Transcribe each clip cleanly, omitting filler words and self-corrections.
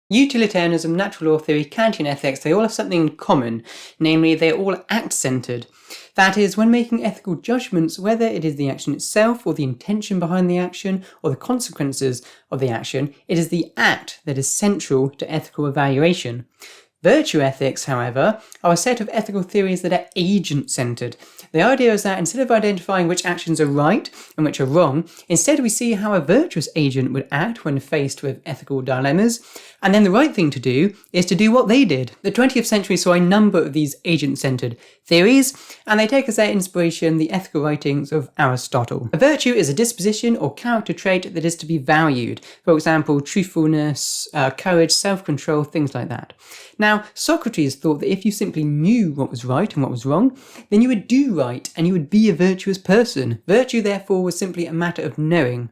Utilitarianism, natural law theory, Kantian ethics, they all have something in common, namely they're all act-centered. That is, when making ethical judgments, whether it is the action itself or the intention behind the action or the consequences of the action, it is the act that is central to ethical evaluation. Virtue ethics, however, are a set of ethical theories that are agent-centered. The idea is that instead of identifying which actions are right and which are wrong, instead we see how a virtuous agent would act when faced with ethical dilemmas, and then the right thing to do is to do what they did. The 20th century saw a number of these agent-centered theories, and they take as their inspiration the ethical writings of Aristotle. A virtue is a disposition or character trait that is to be valued. For example, truthfulness, courage, self-control, things like that. Now, Socrates thought that if you simply knew what was right and what was wrong, then you would do right and you would be a virtuous person. Virtue, therefore, was simply a matter of knowing.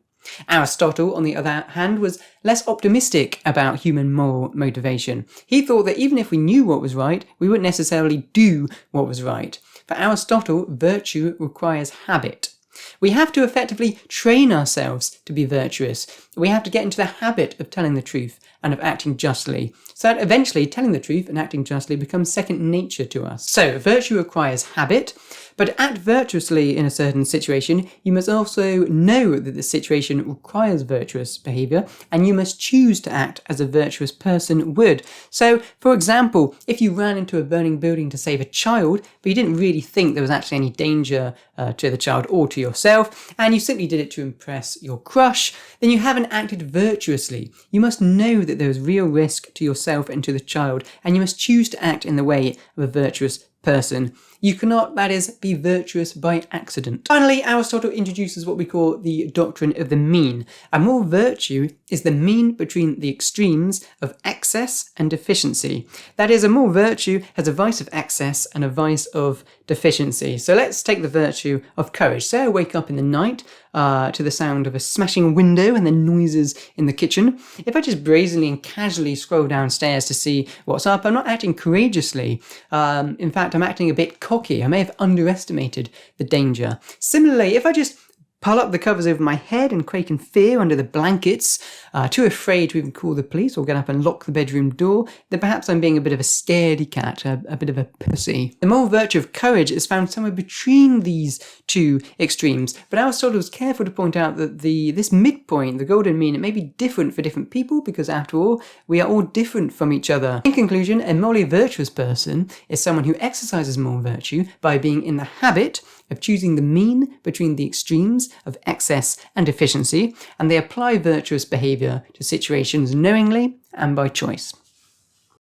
Aristotle, on the other hand, was less optimistic about human moral motivation. He thought that even if we knew what was right, we wouldn't necessarily do what was right. For Aristotle, virtue requires habit. We have to effectively train ourselves to be virtuous. We have to get into the habit of telling the truth and of acting justly, so that eventually telling the truth and acting justly becomes second nature to us. So, virtue requires habit, but to act virtuously in a certain situation, you must also know that the situation requires virtuous behaviour, and you must choose to act as a virtuous person would. So, for example, if you ran into a burning building to save a child, but you didn't really think there was actually any danger to the child or to yourself, and you simply did it to impress your crush, then you haven't acted virtuously. You must know that there is real risk to yourself and to the child, and you must choose to act in the way of a virtuous person. You cannot, that is, be virtuous by accident. Finally, Aristotle introduces what we call the doctrine of the mean. A moral virtue is the mean between the extremes of excess and deficiency. That is, a moral virtue has a vice of excess and a vice of deficiency. So let's take the virtue of courage. Say I wake up in the night to the sound of a smashing window and the noises in the kitchen. If I just brazenly and casually scroll downstairs to see what's up, I'm not acting courageously. In fact, I'm acting a bit cocky. I may have underestimated the danger. Similarly, if I just pull up the covers over my head and quake in fear under the blankets, too afraid to even call the police or get up and lock the bedroom door, then perhaps I'm being a bit of a scaredy cat, a bit of a pussy. The moral virtue of courage is found somewhere between these two extremes, but Aristotle was careful to point out that this midpoint, the golden mean, it may be different for different people because, after all, we are all different from each other. In conclusion, a morally virtuous person is someone who exercises moral virtue by being in the habit of choosing the mean between the extremes of excess and deficiency, and they apply virtuous behaviour to situations knowingly and by choice.